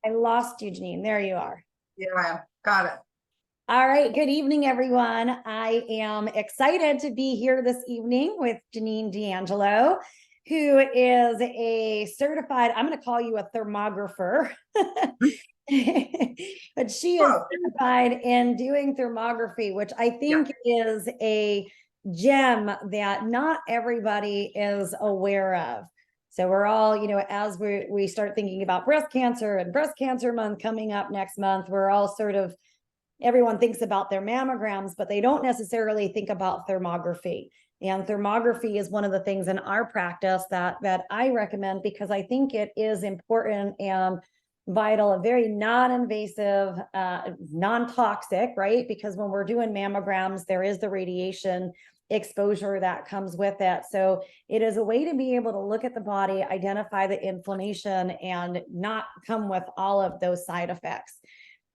I lost you, Janine. There you are. Yeah, I am. Got it. All right. Good evening, everyone. I am excited to be here this evening with Janine D'Angelo, who is a certified, I'm going to call you a thermographer, but she is certified in doing thermography, which I think is a gem that not everybody is aware of. So we're all, as we start thinking about breast cancer and breast cancer month coming up next month, we're all sort of, everyone thinks about their mammograms, but they don't necessarily think about thermography. And thermography is one of the things in our practice that I recommend because I think it is important and vital, a very non-invasive, non-toxic, right? Because when we're doing mammograms, there is the radiation exposure that comes with it. So it is a way to be able to look at the body, identify the inflammation, and not come with all of those side effects.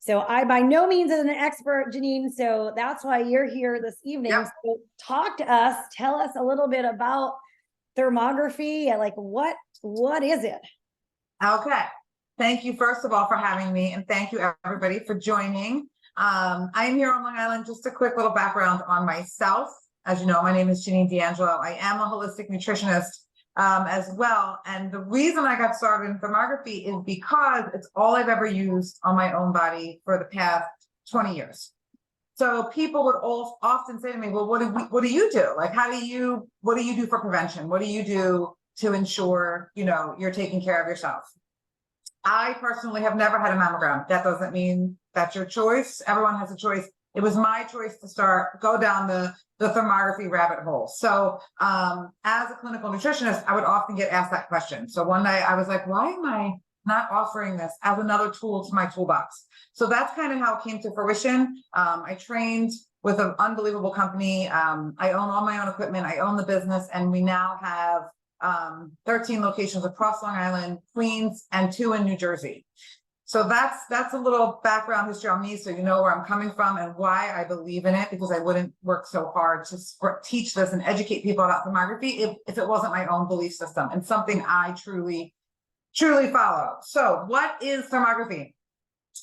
So I by no means am an expert, Janine, so that's why you're here this evening. So talk to us, tell us a little bit about thermography, and like what is it? Okay. Thank you, first of all, for having me, and thank you, everybody, for joining. I am here on Long Island. Just a quick little background on myself. As you know, my name is Janine D'Angelo. I am a holistic nutritionist as well. And the reason I got started in thermography is because it's all I've ever used on my own body for the past 20 years. So people would often say to me, well, what do you do? Like, what do you do for prevention? What do you do to ensure, you're taking care of yourself? I personally have never had a mammogram. That doesn't mean that's your choice. Everyone has a choice. It was my choice to go down the thermography rabbit hole. So as a clinical nutritionist, I would often get asked that question. So one day I was like, why am I not offering this as another tool to my toolbox? So that's kind of how it came to fruition. I trained with an unbelievable company. I own all my own equipment. I own the business, and we now have 13 locations across Long Island, Queens, and 2 in New Jersey. So that's a little background history on me, so you know where I'm coming from and why I believe in it, because I wouldn't work so hard to teach this and educate people about thermography if it wasn't my own belief system and something I truly follow. So what is thermography?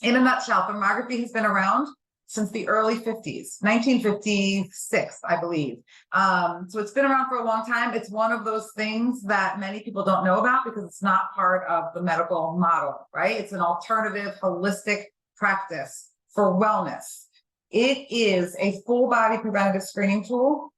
In a nutshell, thermography has been around since the early 50s, 1956, I believe. So it's been around for a long time. It's one of those things that many people don't know about because it's not part of the medical model, right? It's an alternative, holistic practice for wellness. It is a full body preventative screening tool.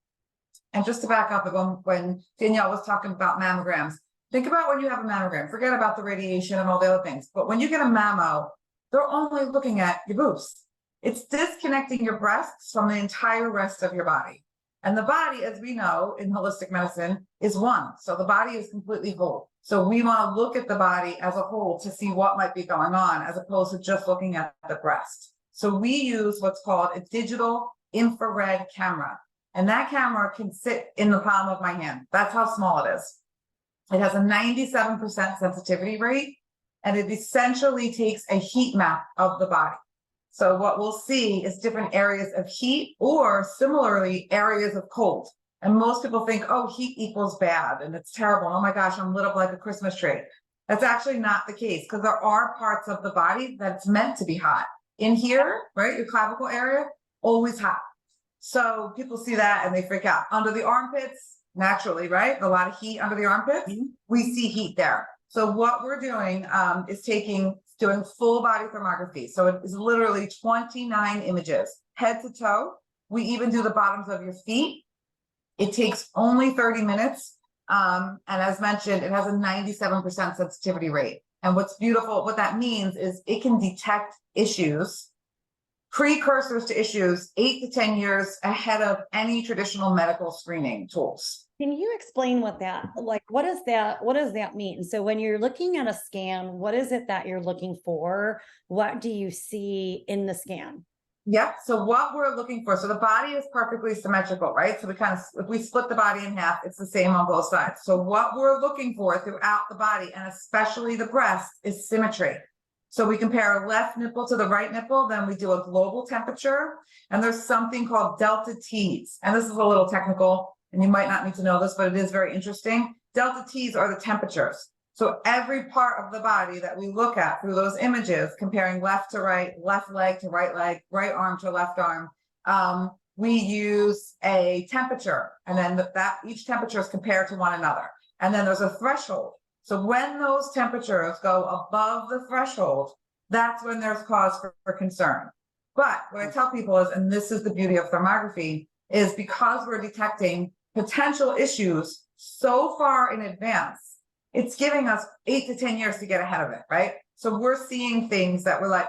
And just to back up, when Danielle was talking about mammograms, think about when you have a mammogram, forget about the radiation and all the other things. But when you get a mammo, they're only looking at your boobs. It's disconnecting your breasts from the entire rest of your body. And the body, as we know in holistic medicine, is one. So the body is completely whole. So we want to look at the body as a whole to see what might be going on, as opposed to just looking at the breast. So we use what's called a digital infrared camera. And that camera can sit in the palm of my hand. That's how small it is. It has a 97% sensitivity rate, and it essentially takes a heat map of the body. So what we'll see is different areas of heat or similarly areas of cold. And most people think, oh, heat equals bad and it's terrible. Oh my gosh, I'm lit up like a Christmas tree. That's actually not the case, because there are parts of the body that's meant to be hot. In here, right, your clavicle area, always hot. So people see that and they freak out. Under the armpits, naturally, right? A lot of heat under the armpits, we see heat there. So what we're doing is doing full body thermography. So it is literally 29 images, head to toe. We even do the bottoms of your feet. It takes only 30 minutes. And as mentioned, it has a 97% sensitivity rate. And what's beautiful, what that means is it can detect issues, precursors to issues, 8 to 10 years ahead of any traditional medical screening tools. Can you explain what does that mean? So when you're looking at a scan, what is it that you're looking for? What do you see in the scan? Yeah, so what we're looking for, so the body is perfectly symmetrical, right? So if we split the body in half, it's the same on both sides. So what we're looking for throughout the body, and especially the breast, is symmetry. So we compare a left nipple to the right nipple, then we do a global temperature, and there's something called delta T's. And this is a little technical, and you might not need to know this, but it is very interesting. Delta T's are the temperatures. So every part of the body that we look at through those images, comparing left to right, left leg to right leg, right arm to left arm, we use a temperature, and then that each temperature is compared to one another. And then there's a threshold. So when those temperatures go above the threshold, that's when there's cause for concern. But what I tell people is, and this is the beauty of thermography, is because we're detecting potential issues so far in advance, it's giving us 8 to 10 years to get ahead of it, right? So we're seeing things that we're like,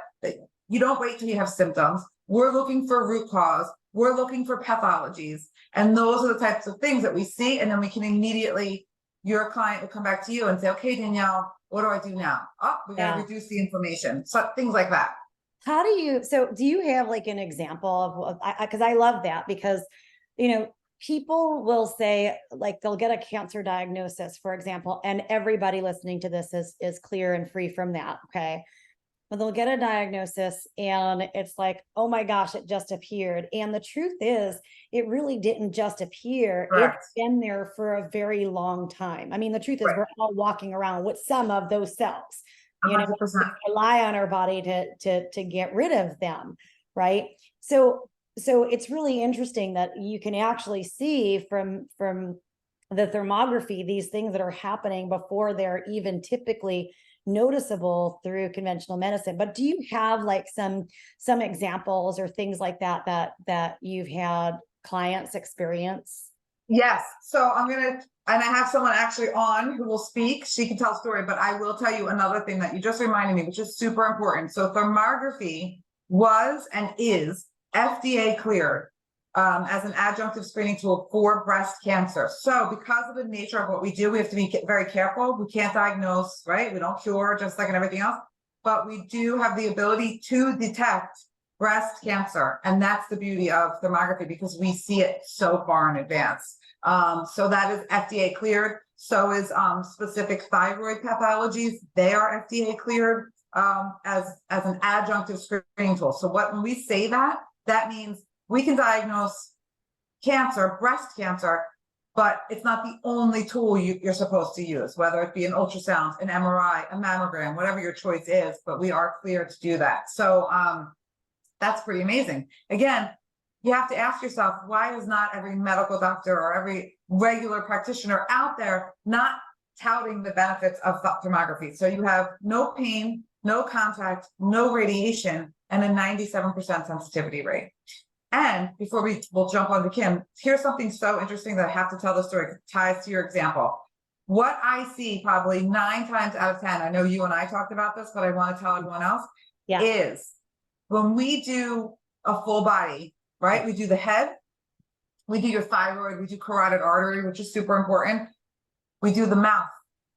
you don't wait till you have symptoms. We're looking for root cause. We're looking for pathologies. And those are the types of things that we see. And then we can immediately, your client will come back to you and say, okay, Danielle, what do I do now? Oh, we got to reduce the inflammation. So things like that. How do you, so do you have like an example of, because I love that, because, you know, people will say, like, they'll get a cancer diagnosis, for example, and everybody listening to this is clear and free from that. Okay. But they'll get a diagnosis and it's like, oh my gosh, it just appeared. And the truth is, it really didn't just appear. Correct. It's been there for a very long time. I mean, the truth is, Right. we're all walking around with some of those cells. You know, 100%. we rely on our body to get rid of them, right? So it's really interesting that you can actually see from the thermography these things that are happening before they're even typically noticeable through conventional medicine. But do you have like some examples or things like that you've had clients experience? Yes. So and I have someone actually on who will speak. She can tell a story, but I will tell you another thing that you just reminded me, which is super important. So thermography was and is FDA cleared as an adjunctive screening tool for breast cancer. So because of the nature of what we do, we have to be very careful. We can't diagnose, right? We don't cure, just like in everything else, but we do have the ability to detect breast cancer. And that's the beauty of thermography, because we see it so far in advance. So that is FDA cleared. So is specific thyroid pathologies. They are FDA cleared as an adjunctive screening tool. So when we say that, that means we can diagnose cancer, breast cancer, but it's not the only tool you're supposed to use, whether it be an ultrasound, an MRI, a mammogram, whatever your choice is, but we are clear to do that. So that's pretty amazing. Again, you have to ask yourself, why is not every medical doctor or every regular practitioner out there not touting the benefits of thermography? So you have no pain, no contact, no radiation, and a 97% sensitivity rate. And before we'll jump on to Kim, here's something so interesting that I have to tell the story. It ties to your example. What I see probably 9 times out of 10, I know you and I talked about this, but I want to tell everyone else, is when we do a full body, right? We do the head, we do your thyroid, we do carotid artery, which is super important. We do the mouth.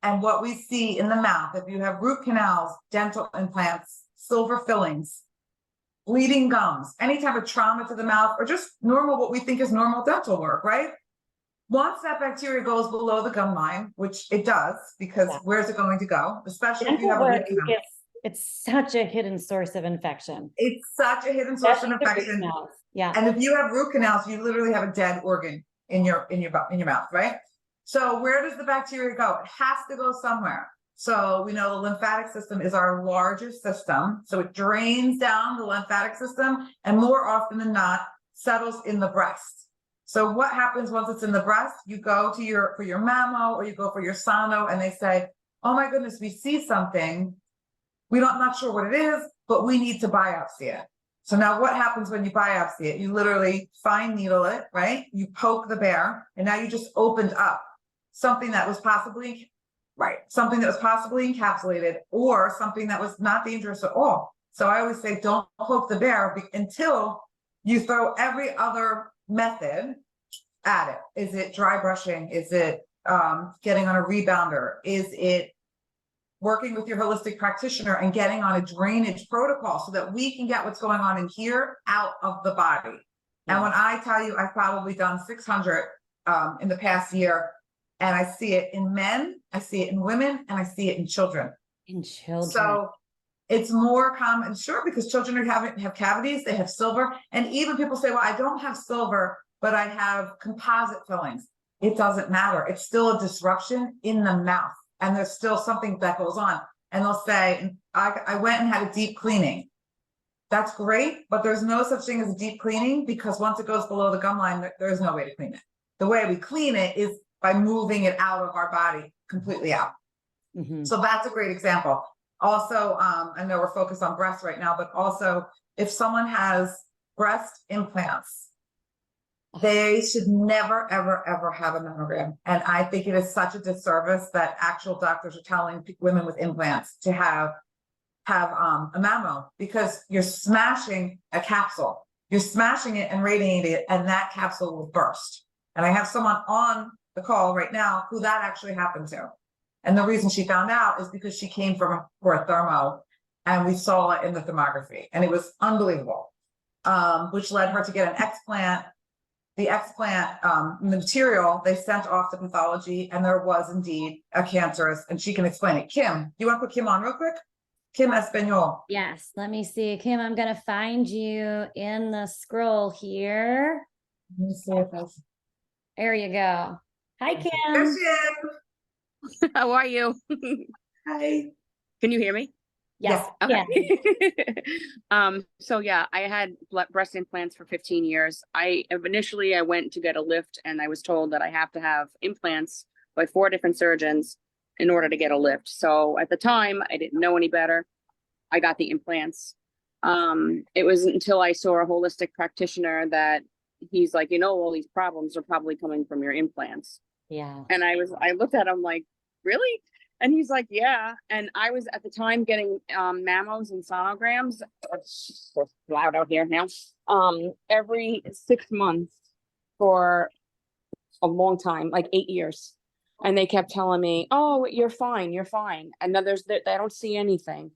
And what we see in the mouth, if you have root canals, dental implants, silver fillings, bleeding gums, any type of trauma to the mouth, or just normal, what we think is normal dental work, right? Once that bacteria goes below the gum line, which it does, because where's it going to go? Especially if you have a root canal. It's such a hidden source of infection. It's such a hidden source of infection. Yeah. And if you have root canals, you literally have a dead organ in your mouth, right? So where does the bacteria go? It has to go somewhere. So we know the lymphatic system is our largest system. So it drains down the lymphatic system and more often than not settles in the breast. So what happens once it's in the breast? You go to for your mammo or you go for your sono and they say, oh my goodness, we see something. I'm not sure what it is, but we need to biopsy it. So now what happens when you biopsy it? You literally fine needle it, right? You poke the bear and now you just opened up something that was possibly encapsulated or something that was not dangerous at all. So I always say, don't poke the bear until you throw every other method at it. Is it dry brushing? Is it getting on a rebounder? Is it working with your holistic practitioner and getting on a drainage protocol so that we can get what's going on in here out of the body? And when I tell you, I've probably done 600 in the past year, and I see it in men, I see it in women, and I see it in children. So it's more common, sure, because children have cavities, they have silver, and even people say, well, I don't have silver, but I have composite fillings. It doesn't matter. It's still a disruption in the mouth. and there's still something that goes on. And they'll say, I went and had a deep cleaning. That's great, but there's no such thing as a deep cleaning, because once it goes below the gum line, there's no way to clean it. The way we clean it is by moving it out of our body, completely out. So that's a great example. Also, I know we're focused on breast right now, but also if someone has breast implants, they should never, ever, ever have a mammogram. And I think it is such a disservice that actual doctors are telling women with implants to have a mammo, because you're smashing a capsule. You're smashing it and radiating it, and that capsule will burst. And I have someone on the call right now who that actually happened to. And the reason she found out is because she came for a thermo, and we saw it in the thermography, and it was unbelievable, which led her to get an explant. The explant material they sent off to pathology, and there was indeed a cancerous, and she can explain it. Kim, do you want to put Kim on real quick? Kim Espanol. Yes, let me see. Kim, I'm going to find you in the scroll here. Let me see if that's... There you go. Hi, There Kim. she is. How are you? Hi. Can you hear me? Yes. Okay. Yeah. So yeah, I had breast implants for 15 years. Initially I went to get a lift, and I was told that I have to have implants by 4 different surgeons in order to get a lift. So at the time I didn't know any better. I got the implants. It was until I saw a holistic practitioner that he's like, all these problems are probably coming from your implants. Yeah. And I looked at him like, really? And he's like, yeah. And I was at the time getting mammos and sonograms. It's so loud out here now. Every 6 months for a long time, like 8 years. And they kept telling me, oh, you're fine, you're fine. And then they don't see anything.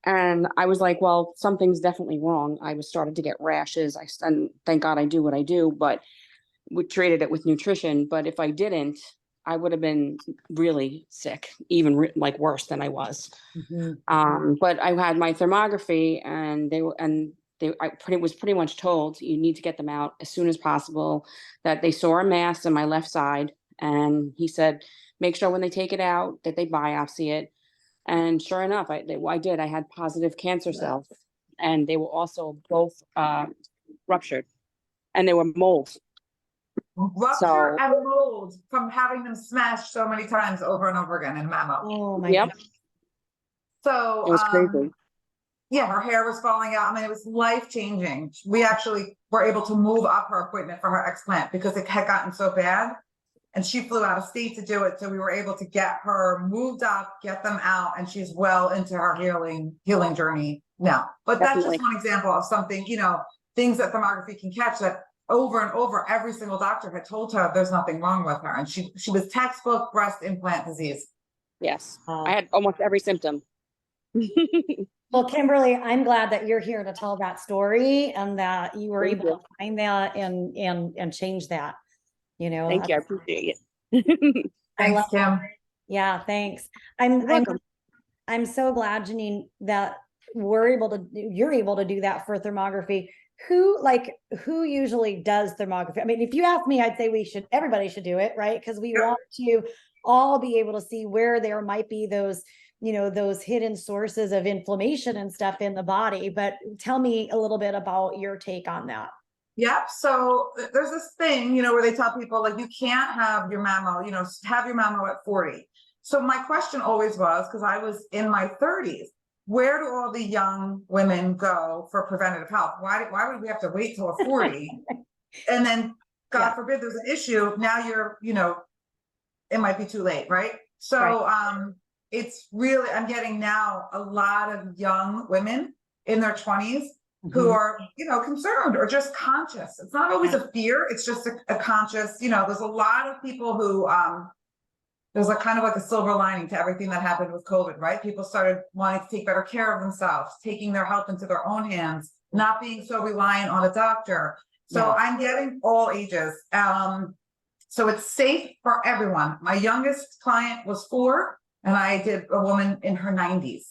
And I was like, well, something's definitely wrong. I was starting to get rashes. And thank God I do what I do, but we treated it with nutrition. But if I didn't, I would have been really sick, even like worse than I was. But I had my thermography, and I was pretty much told you need to get them out as soon as possible. That they saw a mass on my left side, and he said, make sure when they take it out that they biopsy it. And sure enough, I did. I had positive cancer cells, and they were also both ruptured, and they were mold. Rupture and mold from having them smashed so many times over and over again in mammo. Oh my Yep. goodness. So It was crazy. yeah, her hair was falling out. I mean, it was life-changing. We actually were able to move up her appointment for her explant because it had gotten so bad, and she flew out of state to do it. So we were able to get her moved up, get them out, and she's well into her healing journey now. But Definitely. that's just one example of something, things that thermography can catch that over and over, every single doctor had told her there's nothing wrong with her. And she was textbook breast implant disease. Yes. I had almost every symptom. Well, Kimberly, I'm glad that you're here to tell that story, and that you were Thank able you. to find that and change that. Thank you. I appreciate it. Thanks, Kim. Yeah, thanks. You're welcome. I'm so glad, Janine, that you're able to do that for thermography. Who usually does thermography? I mean, if you ask me, I'd say everybody should do it, right? Because we want to all be able to see where there might be those hidden sources of inflammation and stuff in the body. But tell me a little bit about your take on that. Yep. So there's this thing, where they tell people like, you can't have your mammo, have your mammo at 40. So my question always was, because I was in my 30s, where do all the young women go for preventative health? Why would we have to wait till we're 40? And then God forbid there's an issue. Now it might be too late. Right. So, it's really, I'm getting now a lot of young women in their 20s who are, concerned or just conscious. It's not always a fear. It's just a conscious, there's a lot of people who, there's a kind of like a silver lining to everything that happened with COVID, right? People started wanting to take better care of themselves, taking their health into their own hands, not being so reliant on a doctor. So I'm getting all ages. So it's safe for everyone. My youngest client was 4, and I did a woman in her 90s.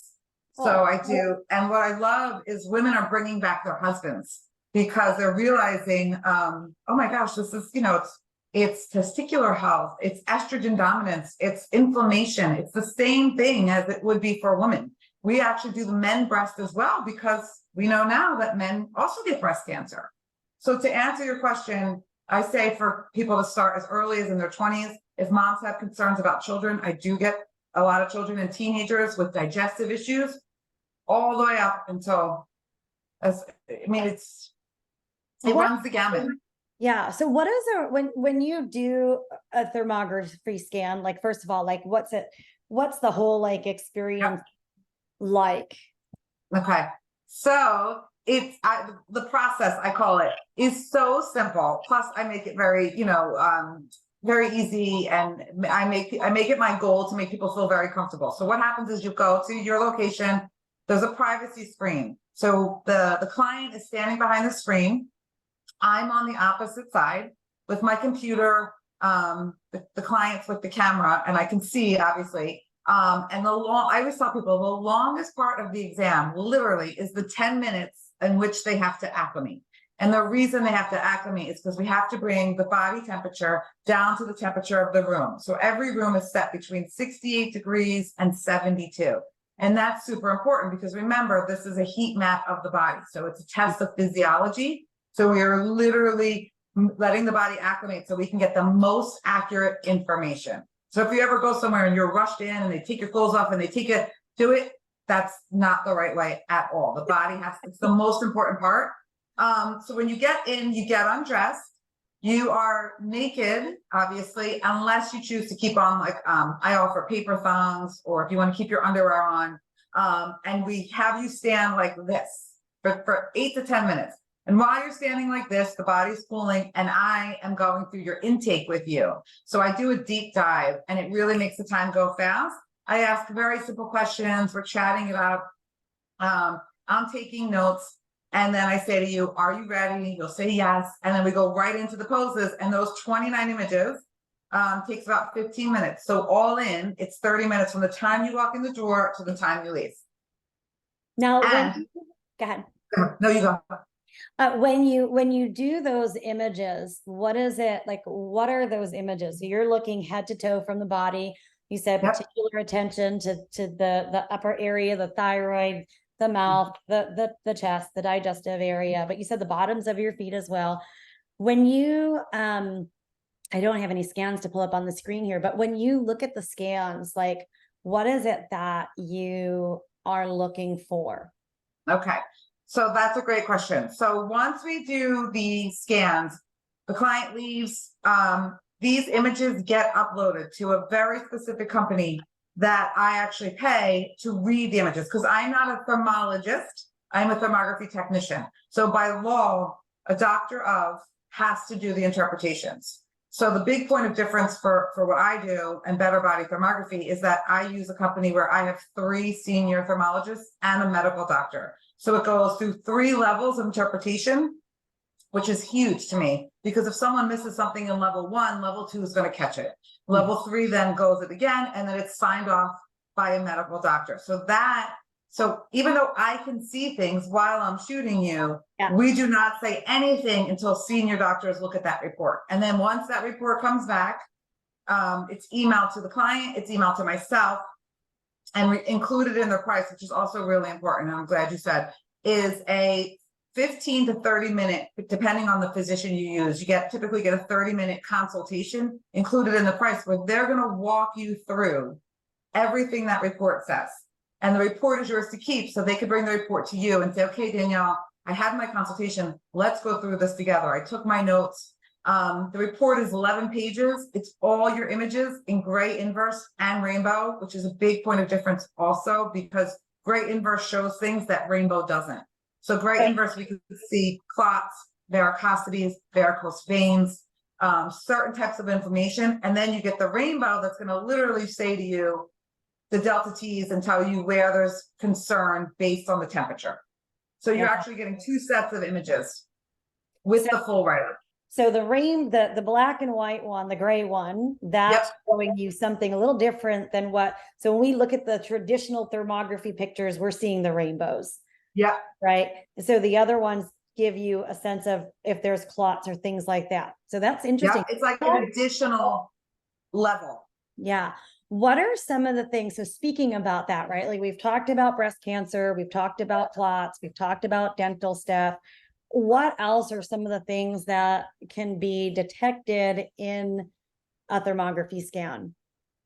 So I do. And what I love is women are bringing back their husbands because they're realizing, oh my gosh, this is, it's testicular health, it's estrogen dominance, it's inflammation. It's the same thing as it would be for a woman. We actually do the men breast as well, because we know now that men also get breast cancer. So to answer your question, I say for people to start as early as in their 20s. If moms have concerns about children, I do get a lot of children and teenagers with digestive issues, all the way up until, it runs the gamut. Yeah. So what is when you do a thermography scan, like, first of all, like, what's the whole like experience like? Okay. So the process, I call it, is so simple. Plus I make it very, very easy, and I make it my goal to make people feel very comfortable. So what happens is you go to your location, there's a privacy screen. So the client is standing behind the screen. I'm on the opposite side with my computer, the client's with the camera, and I can see, obviously. And I always tell people the longest part of the exam literally is the 10 minutes in which they have to acclimate. And the reason they have to acclimate is because we have to bring the body temperature down to the temperature of the room. So every room is set between 68 degrees and 72. And that's super important, because remember, this is a heat map of the body. So it's a test of physiology. So we are literally letting the body acclimate so we can get the most accurate information. So if you ever go somewhere and you're rushed in and they take your clothes off and they do it, that's not the right way at all. The body it's the most important part. So when you get in, you get undressed. You are naked, obviously, unless you choose to keep on, like, I offer paper thongs, or if you want to keep your underwear on. And we have you stand like this for 8 to 10 minutes. And while you're standing like this, the body's cooling, and I am going through your intake with you. So I do a deep dive, and it really makes the time go fast. I ask very simple questions. We're chatting it up. I'm taking notes. And then I say to you, are you ready? You'll say yes. And then we go right into the poses. And those 29 images takes about 15 minutes. So all in, it's 30 minutes from the time you walk in the door to the time you leave. Now, go ahead. No, you go. When you do those images, what is it like? What are those images? So you're looking head to toe from the body. You said particular attention to the upper area, the thyroid, the mouth, the chest, the digestive area, but you said the bottoms of your feet as well. When you, I don't have any scans to pull up on the screen here, but when you look at the scans, like, what is it that you are looking for? Okay. So that's a great question. So once we do the scans, the client leaves, these images get uploaded to a very specific company that I actually pay to read the images, because I'm not a thermologist, I'm a thermography technician. So by law, a doctor of has to do the interpretations. So the big point of difference for what I do and Better Body Thermography is that I use a company where I have 3 senior thermologists and a medical doctor. So it goes through 3 levels of interpretation, which is huge to me, because if someone misses something in level 1, level 2 is going to catch it. Level 3 then goes it again, and then it's signed off by a medical doctor. So even though I can see things while I'm shooting you, we do not say anything until senior doctors look at that report. And then once that report comes back, it's emailed to the client, it's emailed to myself, and included in the price, which is also really important, and I'm glad you said, is a 15 to 30 minute, depending on the physician you use, you typically get a 30-minute consultation included in the price, where they're going to walk you through everything that report says. And the report is yours to keep, so they could bring the report to you and say, okay, Danielle, I had my consultation. Let's go through this together. I took my notes. The report is 11 pages. It's all your images in gray inverse and rainbow, which is a big point of difference also, because gray inverse shows things that rainbow doesn't. So gray inverse, we can see clots, varicosities, varicose veins, certain types of inflammation. And then you get the rainbow that's going to literally say to you the delta T's and tell you where there's concern based on the temperature. So you're actually getting 2 sets of images with the full write-up. So the black and white one, the gray one, that's showing you something a little different than so when we look at the traditional thermography pictures, we're seeing the rainbows. Yeah. Right. So the other ones give you a sense of if there's clots or things like that. So that's interesting. It's like an additional level. Yeah. What are some of the things? So speaking about that, right? Like we've talked about breast cancer, we've talked about clots, we've talked about dental stuff. What else are some of the things that can be detected in a thermography scan?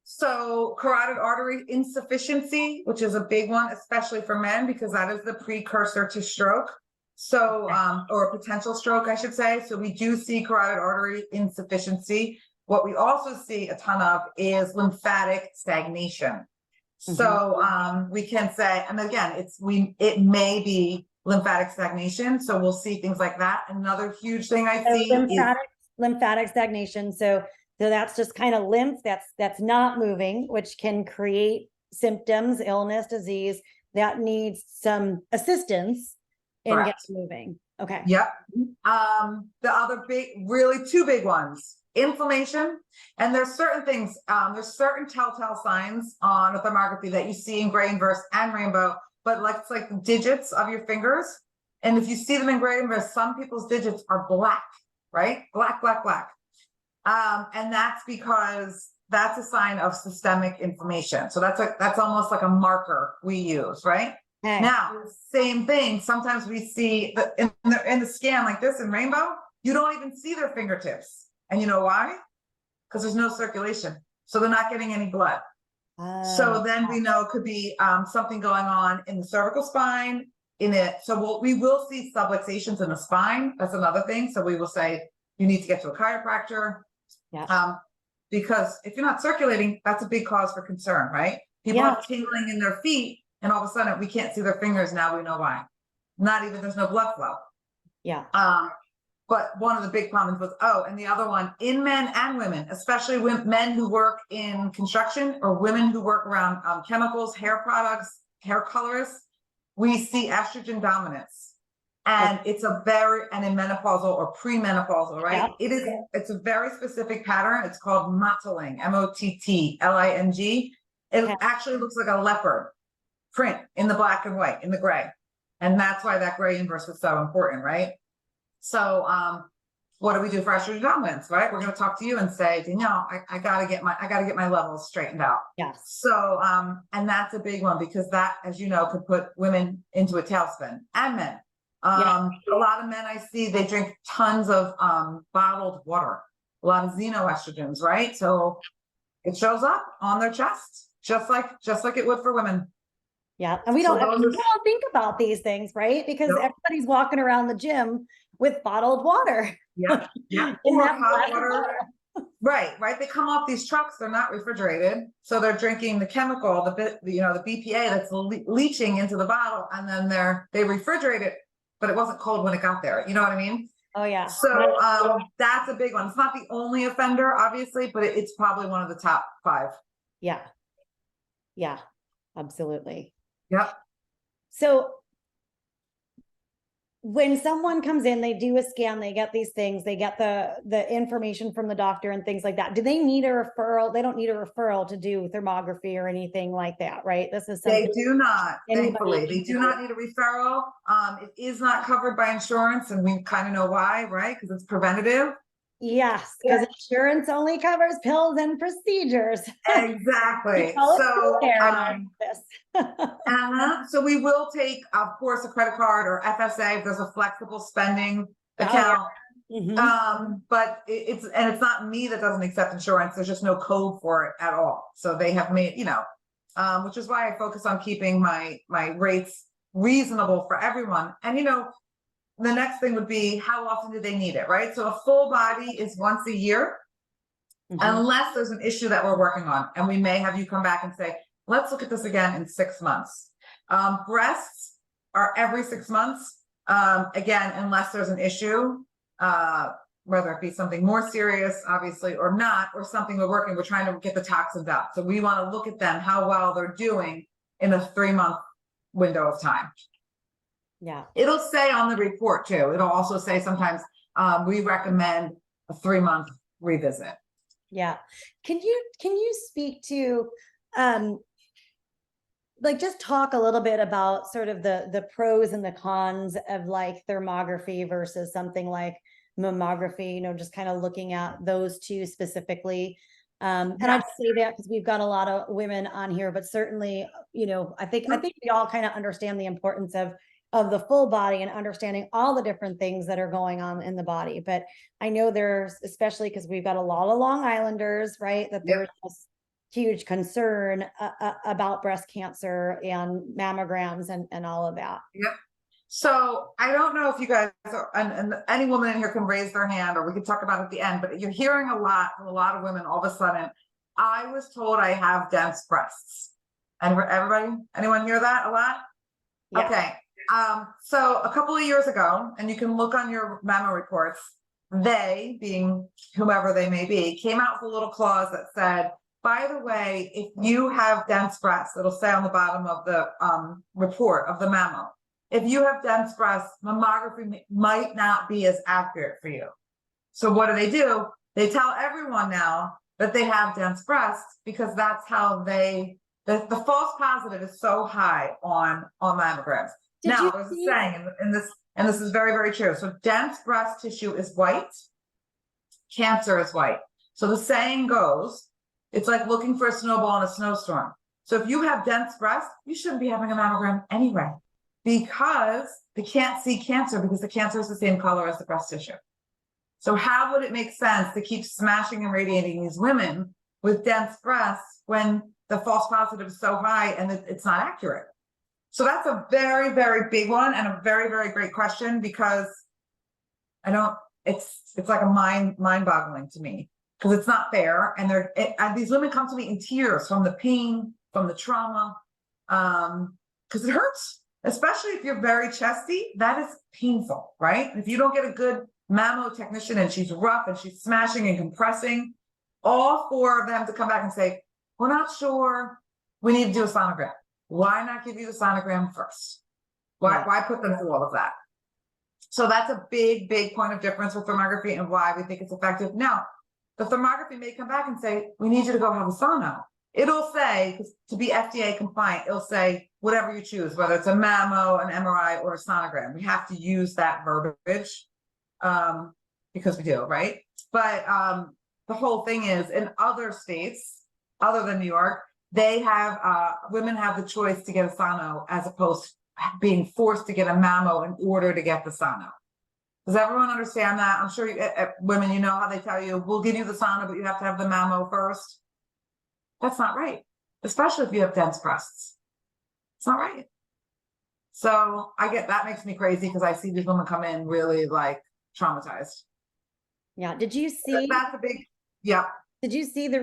So carotid artery insufficiency, which is a big one, especially for men, because that is the precursor to stroke. So, or potential stroke, I should say. So we do see carotid artery insufficiency. What we also see a ton of is lymphatic stagnation. So we can say, and again, it may be lymphatic stagnation. So we'll see things like that. Another huge thing I see is lymphatic stagnation. So that's just kind of lymph that's not moving, which can create symptoms, illness, disease that needs some assistance in getting moving. Okay. Yep. The other really two big ones, inflammation. And there's certain things, there's certain telltale signs on a thermography that you see in gray, inverse, and rainbow, but it's like the digits of your fingers. And if you see them in gray, inverse, some people's digits are black, right? Black, black, black. And that's because that's a sign of systemic inflammation. So that's almost like a marker we use, right? Okay. Now, same thing. Sometimes we see in the scan like this in rainbow, you don't even see their fingertips. And you know why? Because there's no circulation. So they're not getting any blood. So then we know it could be something going on in the cervical spine, So we will see subluxations in the spine. That's another thing. So we will say, you need to get to a chiropractor. Yeah. Because if you're not circulating, that's a big cause for concern, right? People have tingling in their feet, and all of a sudden we can't see their fingers. Now we know why. There's no blood flow. Yeah. But one of the big problems was, and the other one in men and women, especially men who work in construction or women who work around chemicals, hair products, hair colorists, we see estrogen dominance. And it's and in menopausal or premenopausal, right? Yeah. It's a very specific pattern. It's called mottling, Mottling. It actually looks like a leopard print in the black and white, in the gray. And that's why that gray inverse is so important, right? So what do we do for estrogen dominance, right? We're going to talk to you and say, Danielle, I gotta get my levels straightened out. Yes. So and that's a big one, because that, as you know, could put women into a tailspin, and men. A lot of men I see, they drink tons of bottled water, a lot of xenoestrogens, right? So it shows up on their chest, just like it would for women. Yeah. And we don't think about these things, right? Because everybody's walking around the gym with bottled water. Yeah. Yeah. Or hot water. Right. They come off these trucks, they're not refrigerated. So they're drinking the chemical, the BPA that's leaching into the bottle, and then they refrigerate it, but it wasn't cold when it got there. You know what I mean? Oh yeah. So that's a big one. It's not the only offender, obviously, but it's probably one of the top 5. Yeah. Yeah, absolutely. Yep. So when someone comes in, they do a scan, they get these things, they get the information from the doctor and things like that. Do they need a referral? They don't need a referral to do thermography or anything like that, right? This is something they do not, thankfully. They do not need a referral. It is not covered by insurance, and we kind of know why, right? Because it's preventative. Yes, because insurance only covers pills and procedures. Exactly. So we will take, of course, a credit card or FSA if there's a flexible spending account. Yeah. Mm-hmm. But it's not me that doesn't accept insurance. There's just no code for it at all. So they have made, which is why I focus on keeping my rates reasonable for everyone. And the next thing would be, how often do they need it, right? So a full body is once a year, unless there's an issue that we're working on. And we may have you come back and say, let's look at this again in 6 months. Breasts are every 6 months, again, unless there's an issue, whether it be something more serious, obviously, or not, or something we're trying to get the toxins out. So we want to look at them, how well they're doing in a 3-month window of time. Yeah. It'll say on the report too. It'll also say sometimes we recommend a 3-month revisit. Yeah. Can you speak to like just talk a little bit about sort of the pros and the cons of like thermography versus something like mammography, just kind of looking at those two specifically. And I just say that because we've got a lot of women on here, but certainly, I think we all kind of understand the importance of the full body and understanding all the different things that are going on in the body. But I know there's, especially because we've got a lot of Long Islanders, right? That there's this huge concern about breast cancer and mammograms and all of that. Yep. So I don't know if you guys are, and any woman in here can raise their hand, or we can talk about it at the end, but you're hearing a lot from a lot of women all of a sudden. I was told I have dense breasts. And everybody, anyone hear that a lot? Yeah. Okay. So a couple of years ago, and you can look on your mammo reports, they, being whomever they may be, came out with a little clause that said, by the way, if you have dense breasts, it'll say on the bottom of the report of the mammo, if you have dense breasts, mammography might not be as accurate for you. So what do? They tell everyone now that they have dense breasts because that's how the false positive is so high on mammograms. Now, there's a saying, and this is very, very true. So dense breast tissue is white, cancer is white. So the saying goes, it's like looking for a snowball in a snowstorm. So if you have dense breasts, you shouldn't be having a mammogram anyway, because they can't see cancer because the cancer is the same color as the breast tissue. So how would it make sense to keep smashing and radiating these women with dense breasts when the false positive is so high and it's not accurate? So that's a very, very big one and a very, very great question, because it's like a mind-boggling to me, because it's not fair. And these women come to me in tears from the pain, from the trauma, because it hurts, especially if you're very chesty. That is painful, right? If you don't get a good mammo technician and she's rough and she's smashing and compressing, all four of them to come back and say, we're not sure, we need to do a sonogram. Why not give you the sonogram first? Why put them through all of that? So that's a big, big point of difference with thermography and why we think it's effective. Now, the thermography may come back and say, we need you to go have a sono. It'll say, to be FDA compliant, it'll say whatever you choose, whether it's a mammo, an MRI, or a sonogram. We have to use that verbiage because we do, right? But the whole thing is, in other states, other than New York, they have, women have the choice to get a sono as opposed to being forced to get a mammo in order to get the sono. Does everyone understand that? I'm sure women, you know how they tell you, we'll give you the sono, but you have to have the mammo first. That's not right, especially if you have dense breasts. It's not right. So that makes me crazy, because I see these women come in really like traumatized. Yeah. Did you see? That's a big, yeah. Did you see there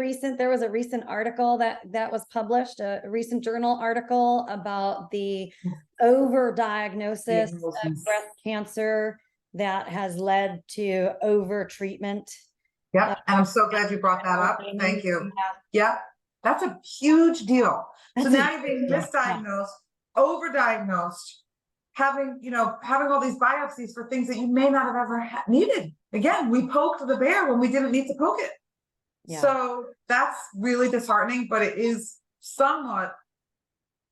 was a recent article that was published, a recent journal article about the overdiagnosis of breast cancer that has led to over-treatment? Yeah, and I'm so glad you brought that up. Thank you. Yeah, that's a huge deal. So now you're being misdiagnosed, overdiagnosed, having all these biopsies for things that you may not have ever needed. Again, we poked the bear when we didn't need to poke it. Yeah. So that's really disheartening, but it is somewhat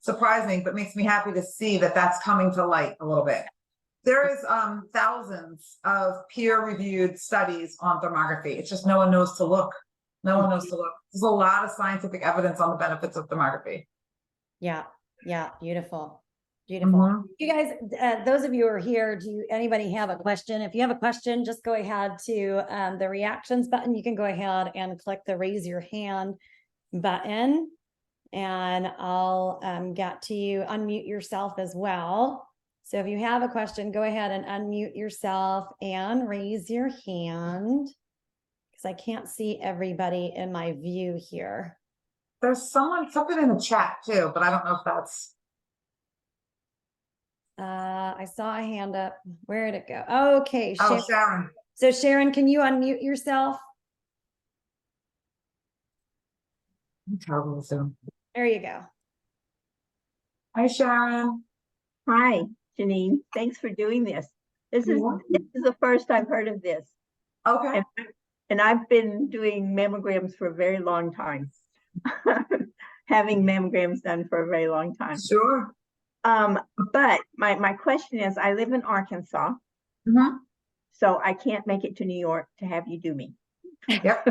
surprising, but makes me happy to see that that's coming to light a little bit. There is thousands of peer-reviewed studies on thermography. It's just no one knows to look. No one knows to look. There's a lot of scientific evidence on the benefits of thermography. Yeah. Yeah. Beautiful. Beautiful. Mm-hmm. You guys, those of you who are here, anybody have a question? If you have a question, just go ahead to the reactions button. You can go ahead and click the raise your hand button, and I'll get to you. Unmute yourself as well. So if you have a question, go ahead and unmute yourself and raise your hand, because I can't see everybody in my view here. There's something in the chat too, but I don't know if that's... I saw a hand up. Where did it go? Okay, Sharon. Oh, Sharon. So Sharon, can you unmute yourself? I'm terrible with Zoom. There you go. Hi, Sharon. Hi, Janine. Thanks for doing this. This is the first I've heard of this. Okay. And I've been doing mammograms for a very long time. having mammograms done for a very long time. Sure. But my question is, I live in Arkansas, Mhm. so I can't make it to New York to have you do me. Yep.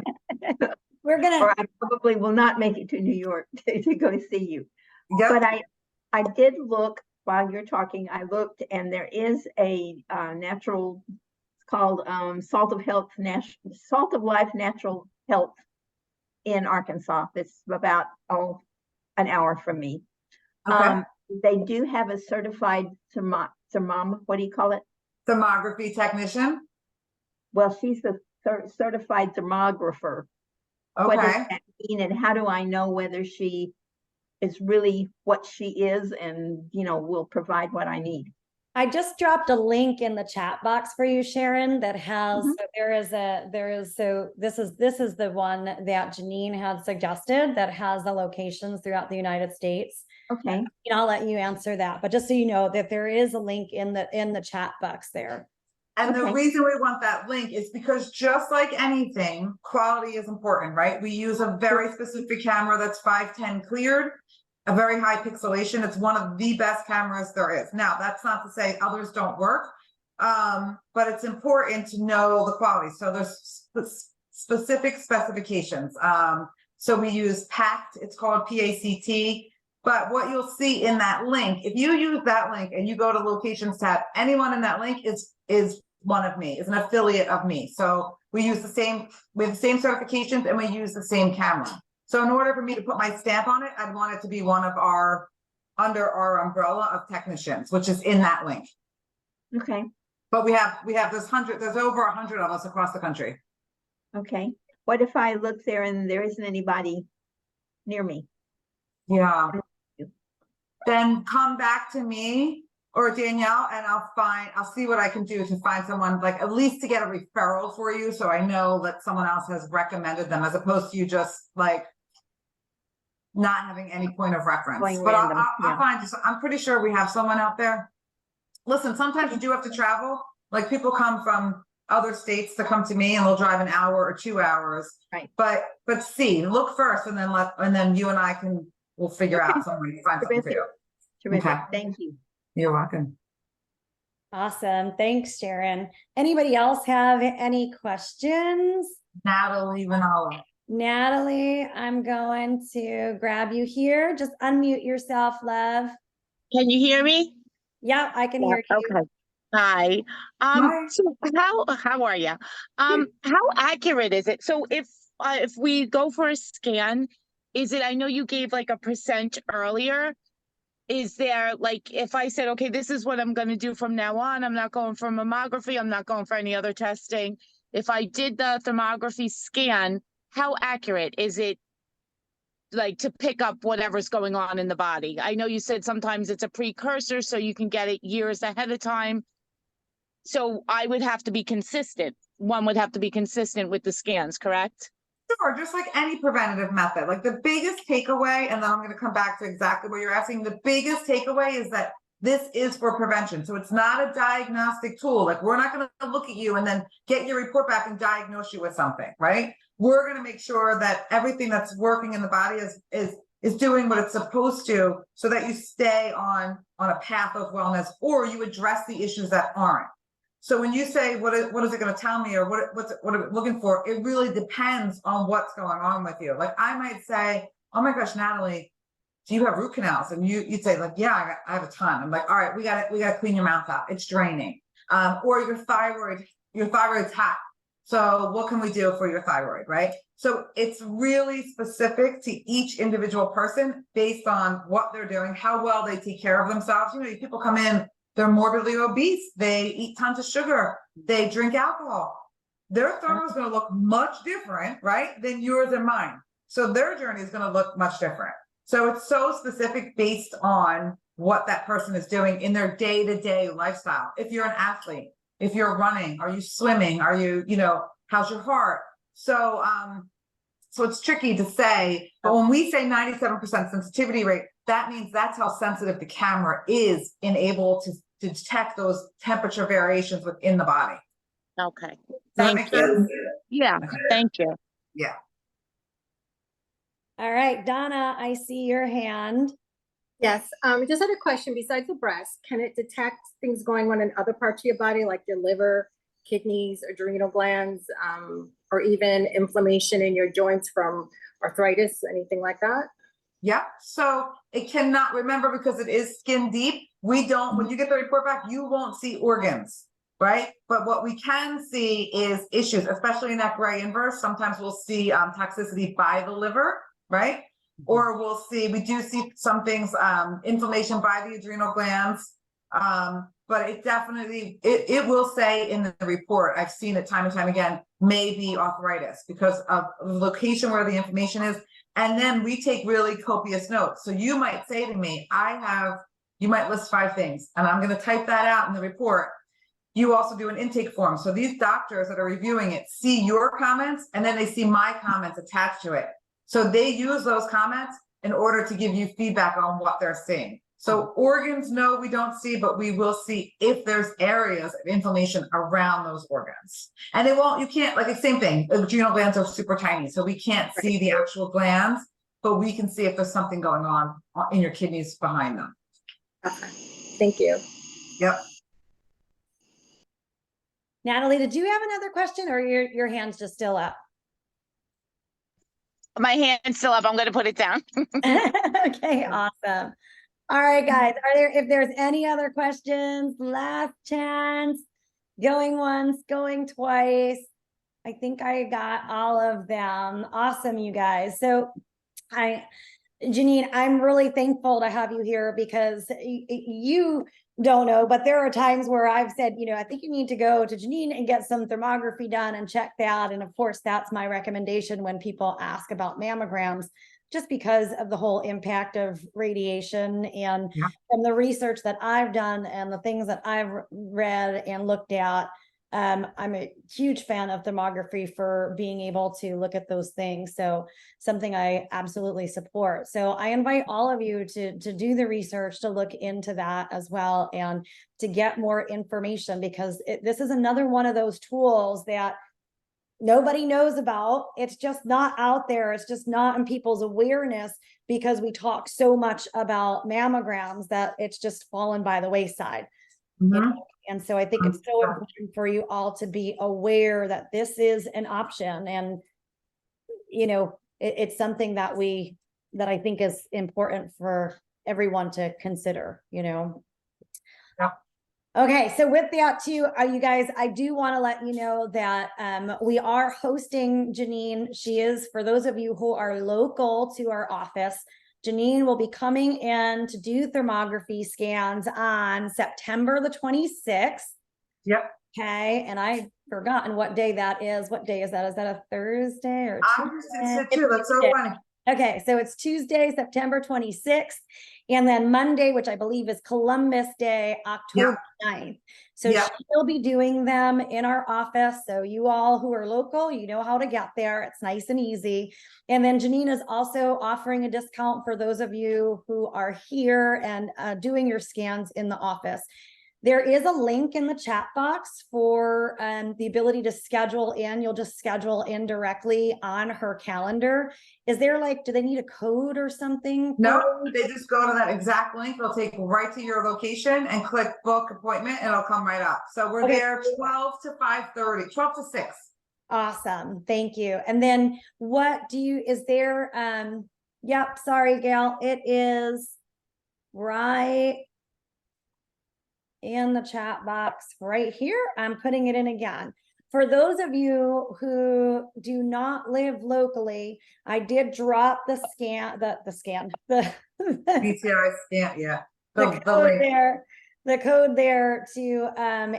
We're gonna, Or I probably will not make it to New York to go see you. Yep. But I did look while you're talking, I looked, and there is a natural, it's called Salt of Life Natural Health in Arkansas. That's about an hour from me. Okay. They do have a certified what do you call it? Thermography technician. Well, she's the certified thermographer. What does Okay. that mean, and how do I know whether she is really what she is and, will provide what I need? I just dropped a link in the chat box for you, Sharon, that has, Mhm. this is the one that Janine had suggested that has the locations throughout the United States. Okay. And I'll let you answer that, but just so you know that there is a link in the chat box there. And the Okay. reason we want that link is because just like anything, quality is important, right? We use a very specific camera that's 510 cleared, a very high pixelation. It's one of the best cameras there is. Now, that's not to say others don't work, but it's important to know the quality. So there's specific specifications. So we use PACT, it's called PACT. But what you'll see in that link, if you use that link and you go to locations tab, anyone in that link is one of me, is an affiliate of me. So we have the same certifications and we use the same camera. So in order for me to put my stamp on it, I'd want it to be one of under our umbrella of technicians, which is in that link. Okay. But there's over 100 of us across the country. Okay. What if I look there and there isn't anybody near me? Yeah. Then come back to me or Danielle, and I'll see what I can do to find someone, like at least to get a referral for you, so I know that someone else has recommended them, as opposed to you just like not having any point of reference. Going But random, I'll find you. I'm pretty sure we have someone out there. Listen, sometimes you do have to travel. Like people come from other states to come to me, and they'll drive an hour or 2 hours. Right. But look first, and then you and I we'll figure out some way to find something for you. Terrific. Okay. Thank you. You're welcome. Awesome. Thanks, Sharon. Anybody else have any questions? Natalie Vanala. Natalie, I'm going to grab you here. Just unmute yourself, love. Can you hear me? Yeah, I can hear you. Okay. Hi. Hi. So how are you? How accurate is it? So if we go for a scan, I know you gave like a percent earlier. Is there like, if I said, okay, this is what I'm going to do from now on, I'm not going for mammography, I'm not going for any other testing. If I did the thermography scan, how accurate is it, like, to pick up whatever's going on in the body? I know you said sometimes it's a precursor, so you can get it years ahead of time. So I would have to be consistent. One would have to be consistent with the scans, correct? Sure, just like any preventative method. Like the biggest takeaway, and then I'm going to come back to exactly what you're asking. The biggest takeaway is that this is for prevention. So it's not a diagnostic tool. Like we're not going to look at you and then get your report back and diagnose you with something, right? We're going to make sure that everything that's working in the body is doing what it's supposed to, so that you stay on a path of wellness, or you address the issues that aren't. So when you say, what is it going to tell me, or what are we looking for? It really depends on what's going on with you. Like I might say, oh my gosh, Natalie, do you have root canals? And you'd say like, yeah, I have a ton. I'm like, all right, we got to clean your mouth out. It's draining. Or your thyroid's hot. So what can we do for your thyroid, right? So it's really specific to each individual person based on what they're doing, how well they take care of themselves. You know, people come in, they're morbidly obese, they eat tons of sugar, they drink alcohol. Their thermal is going to look much different, right, than yours and mine. So their journey is going to look much different. So it's so specific based on what that person is doing in their day-to-day lifestyle. If you're an athlete, if you're running, are you swimming? Are you, how's your heart? So, so it's tricky to say, but when we say 97% sensitivity rate, that means that's how sensitive the camera is and able to detect those temperature variations within the body. Okay. Does that make sense? Yeah, thank you. Yeah. All right, Donna, I see your hand. Yes, just had a question. Besides the breast, can it detect things going on in other parts of your body, like your liver, kidneys, adrenal glands, or even inflammation in your joints from arthritis, anything like that? Yep. So it cannot, remember, because it is skin deep. We don't, when you get the report back, you won't see organs, right? But what we can see is issues, especially in that gray inverse. Sometimes we'll see toxicity by the liver, right? Or we'll see, we do see some things, inflammation by the adrenal glands. But it definitely, it will say in the report, I've seen it time and time again, maybe arthritis because of the location where the inflammation is. And then we take really copious notes. So you might say to me, you might list 5 things, and I'm going to type that out in the report. You also do an intake form. So these doctors that are reviewing it see your comments, and then they see my comments attached to it. So they use those comments in order to give you feedback on what they're seeing. So organs, no, we don't see, but we will see if there's areas of inflammation around those organs. And you can't, like the same thing, adrenal glands are super tiny, so we can't see the actual glands, but we can see if there's something going on in your kidneys behind them. Okay. Thank you. Yep. Natalie, did you have another question, or your hand's just still up? My hand's still up. I'm going to put it down. Okay, awesome. All right, guys, if there's any other questions, last chance, going once, going twice. I think I got all of them. Awesome, you guys. So Janine, I'm really thankful to have you here because you don't know, but there are times where I've said, I think you need to go to Janine and get some thermography done and check that. And of course, that's my recommendation when people ask about mammograms, just because of the whole impact of radiation and from the research that I've done and the things that I've read and looked at. I'm a huge fan of thermography for being able to look at those things. So something I absolutely support. So I invite all of you to do the research, to look into that as well, and to get more information, because this is another one of those tools that nobody knows about. It's just not out there. It's just not in people's awareness because we talk so much about mammograms that it's just fallen by the wayside. And so I think it's so important for you all to be aware that this is an option, and it's something that I think is important for everyone to consider. Okay, so with that too, you guys, I do want to let you know that we are hosting Janine. She is, for those of you who are local to our office, Janine will be coming in to do thermography scans on September the 26th. Yep. Okay, and I've forgotten what day that is. What day is that? Is that a Thursday or Tuesday? Too. That's so funny. Okay, so it's Tuesday, September 26th, and then Monday, which I believe is Columbus Day, October 9th. So she'll be doing them in our office. So you all who are local, you know how to get there. It's nice and easy. And then Janine is also offering a discount for those of you who are here and doing your scans in the office. There is a link in the chat box for the ability to schedule in. You'll just schedule in directly on her calendar. Is there do they need a code or something? No, they just go to that exact link. They'll take right to your location and click book appointment, and it'll come right up. So we're there 12 to 5:30, 12 to 6. Awesome. Thank you. And then is there, yep, sorry, Gail, it is right in the chat box right here. I'm putting it in again. For those of you who do not live locally, I did drop the PTI scan, the code there to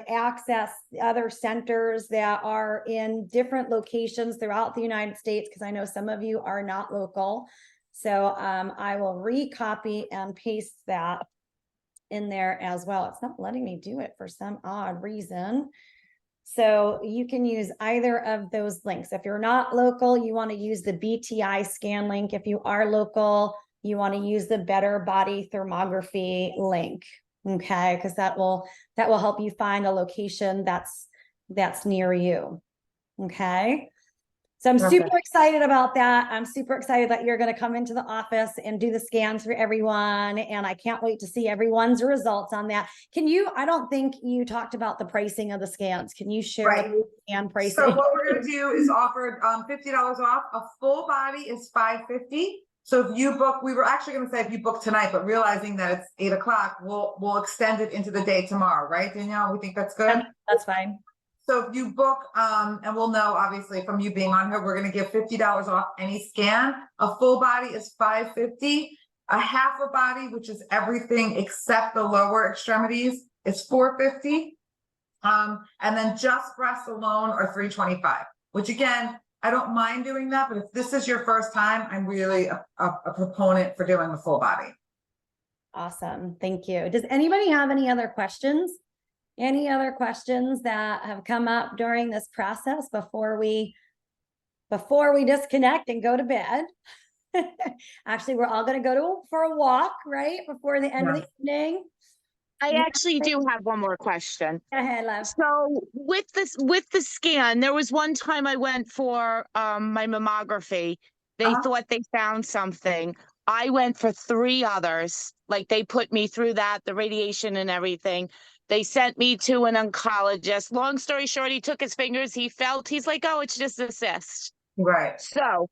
access other centers that are in different locations throughout the United States, because I know some of you are not local. So I will recopy and paste that in there as well. It's not letting me do it for some odd reason. So you can use either of those links. If you're not local, you want to use the BTI scan link. If you are local, you want to use the Better Body Thermography link. Okay, because that will help you find a location that's near you. Okay. So I'm Perfect. super excited about that. I'm super excited that you're going to come into the office and do the scans for everyone. And I can't wait to see everyone's results on that. I don't think you talked about the pricing of the scans. Can you share Right. the scan pricing? So what we're gonna do is offer $50 off. A full body is $550. So if you book, we were actually gonna say if you book tonight, but realizing that it's 8 o'clock, we'll extend it into the day tomorrow, right, Danielle? We think that's good. That's fine. So if you book, and we'll know obviously from you being on here, we're gonna give $50 off any scan. A full body is $550. A half a body, which is everything except the lower extremities, is $450. And then just breasts alone are $325, which again, I don't mind doing that, but if this is your first time, I'm really a proponent for doing the full body. Awesome. Thank you. Does anybody have any other questions? Any other questions that have come up during this process before we disconnect and go to bed? Actually, we're all going to go for a walk, right? Before the end of the evening. I actually do have one more question. Go ahead, love. So with the scan, there was one time I went for my mammography. They thought they found something. I went for 3 others. Like they put me through that, the radiation and everything. They sent me to an oncologist. Long story short, he took his fingers, he's like, oh, it's just a cyst. Right. So,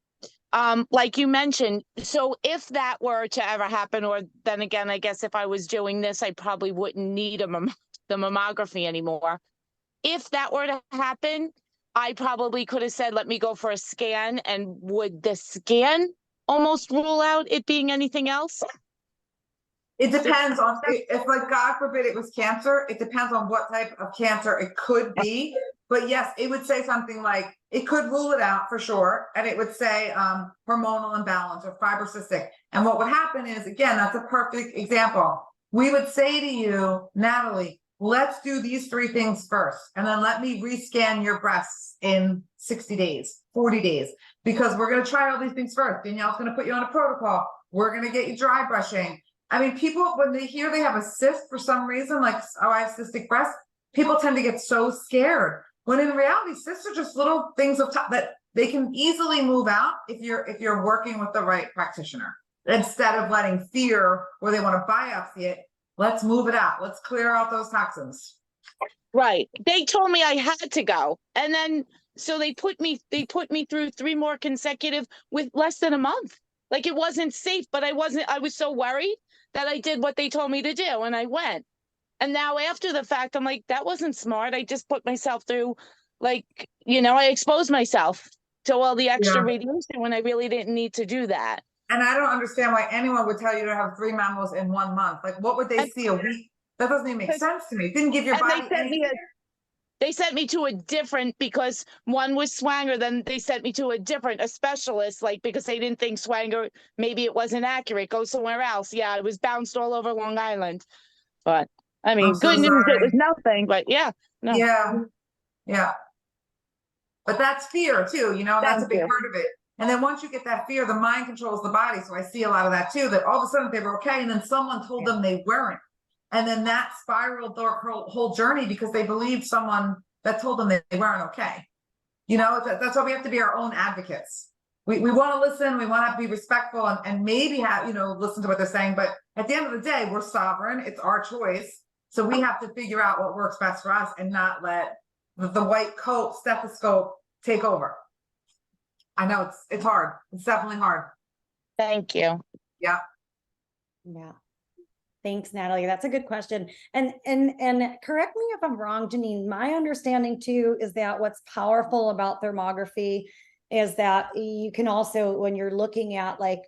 like you mentioned, so if that were to ever happen, or then again, I guess if I was doing this, I probably wouldn't need the mammography anymore. If that were to happen, I probably could have said, let me go for a scan. And would the scan almost rule out it being anything else? It depends on if, like, God forbid it was cancer, it depends on what type of cancer it could be. But yes, it would say something like, it could rule it out for sure. And it would say hormonal imbalance or fibrocystic. And what would happen is, again, that's a perfect example. We would say to you, Natalie, let's do these 3 things first. And then let me rescan your breasts in 60 days, 40 days, because we're going to try all these things first. Danielle's going to put you on a protocol. We're going to get you dry brushing. I mean, people, when they hear they have a cyst for some reason, like, oh, I have cystic breast, people tend to get so scared. When in reality, cysts are just little things of top that they can easily move out if you're working with the right practitioner. Instead of letting fear where they want to biopsy it, let's move it out. Let's clear out those toxins. Right. They told me I had to go. And then, so they put me through 3 more consecutive with less than a month. Like it wasn't safe, but I was so worried that I did what they told me to do and I went. And now after the fact, I'm like, that wasn't smart. I just put myself through, like, I exposed myself to all the extra radiation when I really didn't need to do that. And I don't understand why anyone would tell you to have 3 mammos in 1 month. Like, what would they see a week? That doesn't even make sense to me. It didn't give your body anything. They sent me to a different, because one was Swanger, then they sent me to a specialist, like, because they didn't think Swanger, maybe it wasn't accurate, go somewhere else. Yeah, it was bounced all over Long Island. But, I mean, good news, it was nothing, but yeah. No. Yeah. But that's fear too, that's a big part of it. And then once you get that fear, the mind controls the body. So I see a lot of that too, that all of a sudden they were okay. And then someone told them they weren't. And then that spiraled their whole journey because they believed someone that told them they weren't okay. That's why we have to be our own advocates. We want to listen, we want to be respectful and maybe have, listen to what they're saying. But at the end of the day, we're sovereign. It's our choice. So we have to figure out what works best for us and not let the white coat stethoscope take over. I know it's hard. It's definitely hard. Thank you. Yeah. Thanks, Natalie. That's a good question. And correct me if I'm wrong, Janine, my understanding too is that what's powerful about thermography is that you can also, when you're looking at like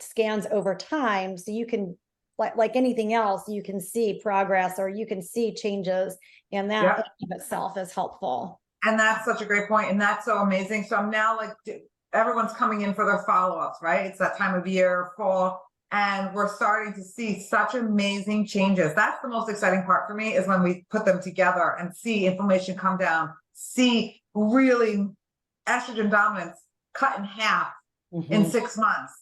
scans over time, so you can, like anything else, you can see progress or you can see changes, and that in itself is helpful. And that's such a great point. And that's so amazing. So I'm now like, everyone's coming in for their follow-ups, right? It's that time of year, fall. And we're starting to see such amazing changes. That's the most exciting part for me, is when we put them together and see inflammation come down, see really estrogen dominance cut in half in 6 months.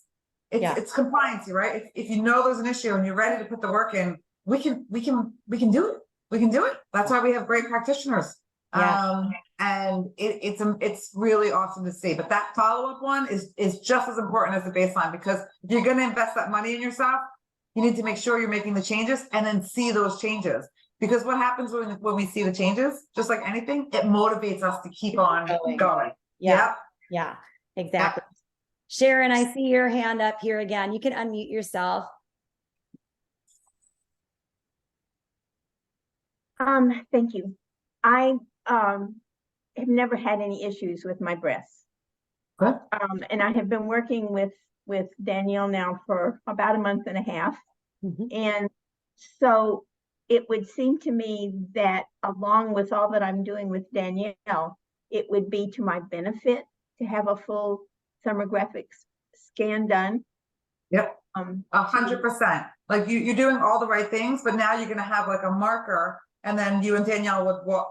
It's compliancy, right? If you know there's an issue and you're ready to put the work in, we can do it. We can do it. That's why we have great practitioners. Yeah. And it's really awesome to see. But that follow-up one is just as important as the baseline, because if you're going to invest that money in yourself, you need to make sure you're making the changes and then see those changes. Because what happens when we see the changes, just like anything, it motivates us to keep on going. Yeah. Yeah, exactly. Sharon, I see your hand up here again. You can unmute yourself. Thank you. I have never had any issues with my breasts. Good. And I have been working with Danielle now for about a month and a half. And so it would seem to me that along with all that I'm doing with Danielle, it would be to my benefit to have a full thermographic scan done. Yep. 100%. Like you're doing all the right things, but now you're going to have like a marker, and then you and Danielle would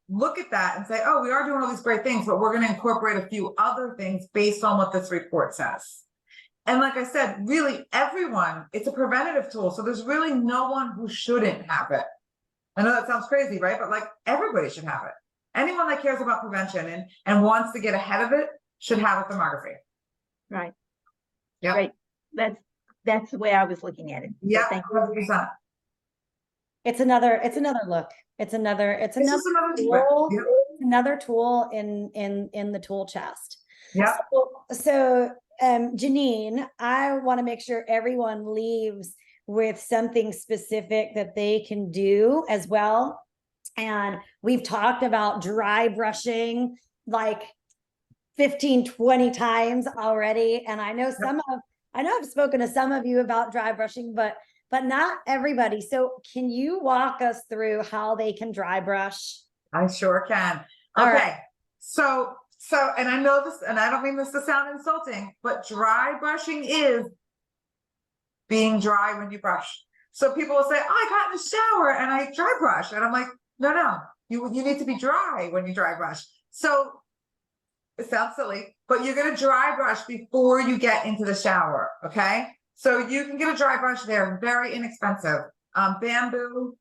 look at that and say, oh, we are doing all these great things, but we're going to incorporate a few other things based on what this report says. And like I said, really everyone, it's a preventative tool. So there's really no one who shouldn't have it. I know that sounds crazy, right? But like everybody should have it. Anyone that cares about prevention and wants to get ahead of it should have a thermography. Right. Yeah. Right. That's the way I was looking at it. Yeah. So 100%. It's another look. It's another tool, Yep. another tool in the tool chest. Yeah. So Janine, I want to make sure everyone leaves with something specific that they can do as well. And we've talked about dry brushing like 15, 20 times already. And I know I've spoken to some of you about dry brushing, but not everybody. So can you walk us through how they can dry brush? I sure can. All Okay. right. So, and I know this, and I don't mean this to sound insulting, but dry brushing is being dry when you brush. So people will say, oh, I got in the shower and I dry brush. And I'm like, no, you need to be dry when you dry brush. So it sounds silly, but you're going to dry brush before you get into the shower. Okay. So you can get a dry brush. They're very inexpensive. Bamboo.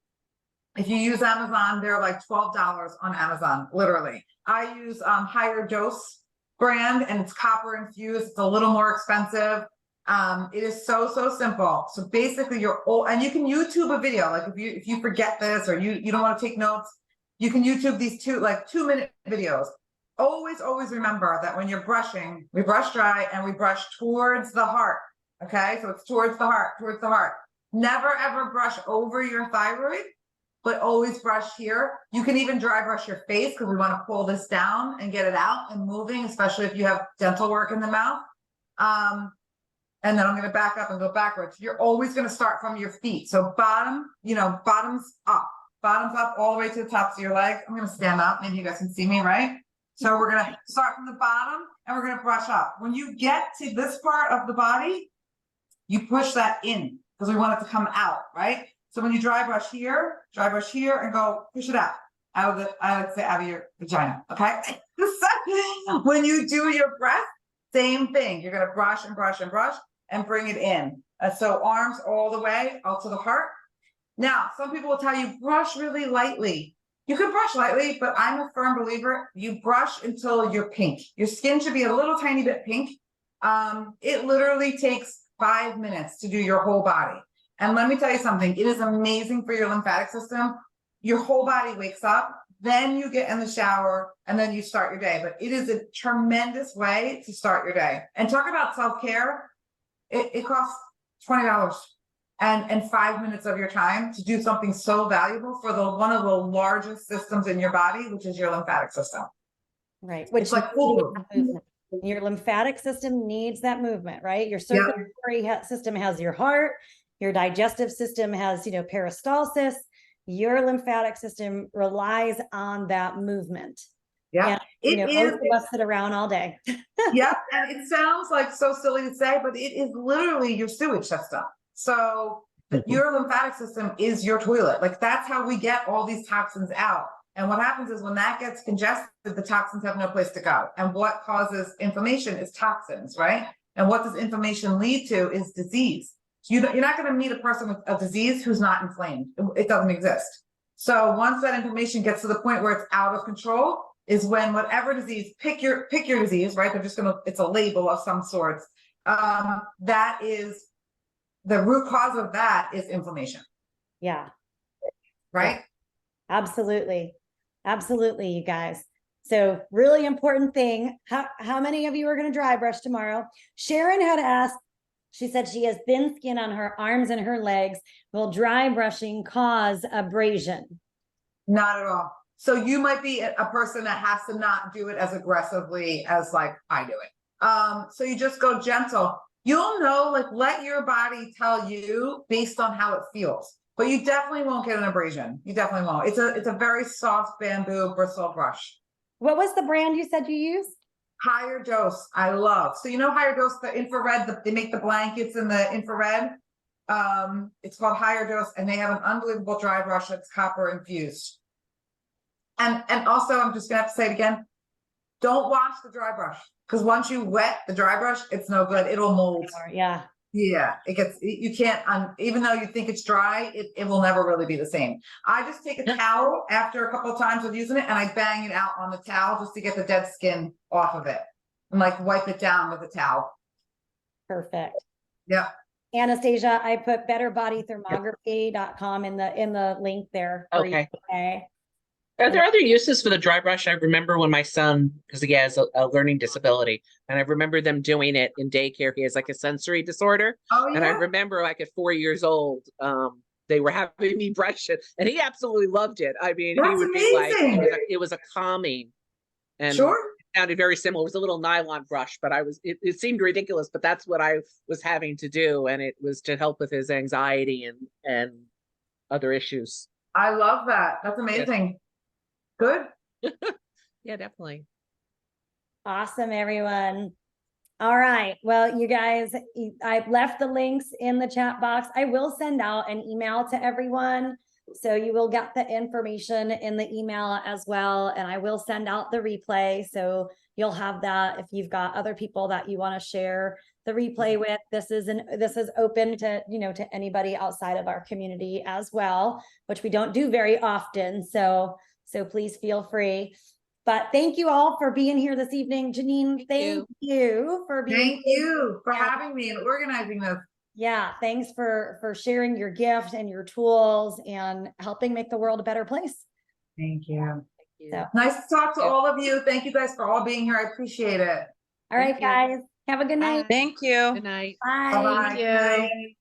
If you use Amazon, they're like $12 on Amazon, literally. I use Higher Dose brand, and it's copper infused. It's a little more expensive. It is so simple. So basically and you can YouTube a video. Like if you forget this, or you don't want to take notes, you can YouTube these 2-minute videos. Always remember that when you're brushing, we brush dry and we brush towards the heart. Okay. So it's towards the heart. Never ever brush over your thyroid, but always brush here. You can even dry brush your face, because we want to pull this down and get it out and moving, especially if you have dental work in the mouth. And then I'm going to back up and go backwards. You're always going to start from your feet. So bottoms up all the way to the tops of your legs. I'm going to stand up. Maybe you guys can see me, right? So we're going to start from the bottom and we're going to brush up. When you get to this part of the body, you push that in because we want it to come out, right? So when you dry brush here and go push it out of your vagina, okay? When you do your breath, same thing. You're going to brush and bring it in. So arms all the way out to the heart. Now, some people will tell you brush really lightly. You can brush lightly, but I'm a firm believer. You brush until you're pink. Your skin should be a little tiny bit pink. It literally takes 5 minutes to do your whole body. And let me tell you something, it is amazing for your lymphatic system. Your whole body wakes up, then you get in the shower, and then you start your day. But it is a tremendous way to start your day. And talk about self-care, it costs $20 and 5 minutes of your time to do something so valuable for one of the largest systems in your body, which is your lymphatic system. Right. Which it's like movement. Your lymphatic system needs that movement, right? Your circulatory system has your heart. Your digestive system has, peristalsis. Your lymphatic system relies on that movement. Yeah, and, most of us sit around all day. Yeah, and it sounds like so silly to say, but it is literally your sewage system. So your lymphatic system is your toilet. Like that's how we get all these toxins out. And what happens is when that gets congested, the toxins have no place to go. And what causes inflammation is toxins, right? And what does inflammation lead to is disease. You're not going to meet a person with a disease who's not inflamed. It doesn't exist. So once that inflammation gets to the point where it's out of control, is when whatever disease, pick your disease, right? They're just it's a label of some sorts. That is the root cause of that is inflammation. Yeah. Right? Absolutely. Absolutely, you guys. So really important thing. How many of you are going to dry brush tomorrow? Sharon had asked, she said she has thin skin on her arms and her legs. Will dry brushing cause abrasion? Not at all. So you might be a person that has to not do it as aggressively as like I do it. So you just go gentle. You'll know, like, let your body tell you based on how it feels. But you definitely won't get an abrasion. You definitely won't. It's a very soft bamboo bristle brush. What was the brand you said you use? Higher Dose, I love. So you know Higher Dose, the infrared, they make the blankets in the infrared. It's called Higher Dose, and they have an unbelievable dry brush that's copper infused. And also, I'm just gonna have to say it again, don't wash the dry brush, because once you wet the dry brush, it's no good. It'll mold. Yeah. Yeah, you can't, even though you think it's dry, it will never really be the same. I just take a towel after a couple of times of using it, and I bang it out on the towel just to get the dead skin off of it, and like wipe it down with a towel. Perfect. Yeah. Anastasia, I put betterbodythermography.com in the link there. Okay. Okay. Are there other uses for the dry brush? I remember when my son, because he has a learning disability, and I remember them doing it in daycare. He has like a sensory disorder. Oh, yeah. And I remember like at 4 years old, they were having me brush it, and he absolutely loved it. I mean, he That's would be like, amazing. it was a calming, and Sure. it sounded very similar. It was a little nylon brush, but it seemed ridiculous, but that's what I was having to do. And it was to help with his anxiety and other issues. I love that. That's amazing. Good. Yeah, definitely. Awesome, everyone. All right. Well, you guys, I've left the links in the chat box. I will send out an email to everyone. So you will get the information in the email as well. And I will send out the replay. So you'll have that if you've got other people that you want to share the replay with. This is open to, to anybody outside of our community as well, which we don't do very often. So please feel free. But thank you all for being here this evening. Janine, thank you for being Thank you for having me and organizing this. Yeah, thanks for sharing your gift and your tools and helping make the world a better place. Thank you. So, nice to talk to all of you. Thank you guys for all being here. I appreciate it. all right, guys. Have a good night. Thank you. Good night. Bye. Bye-bye. Thank you. Good night.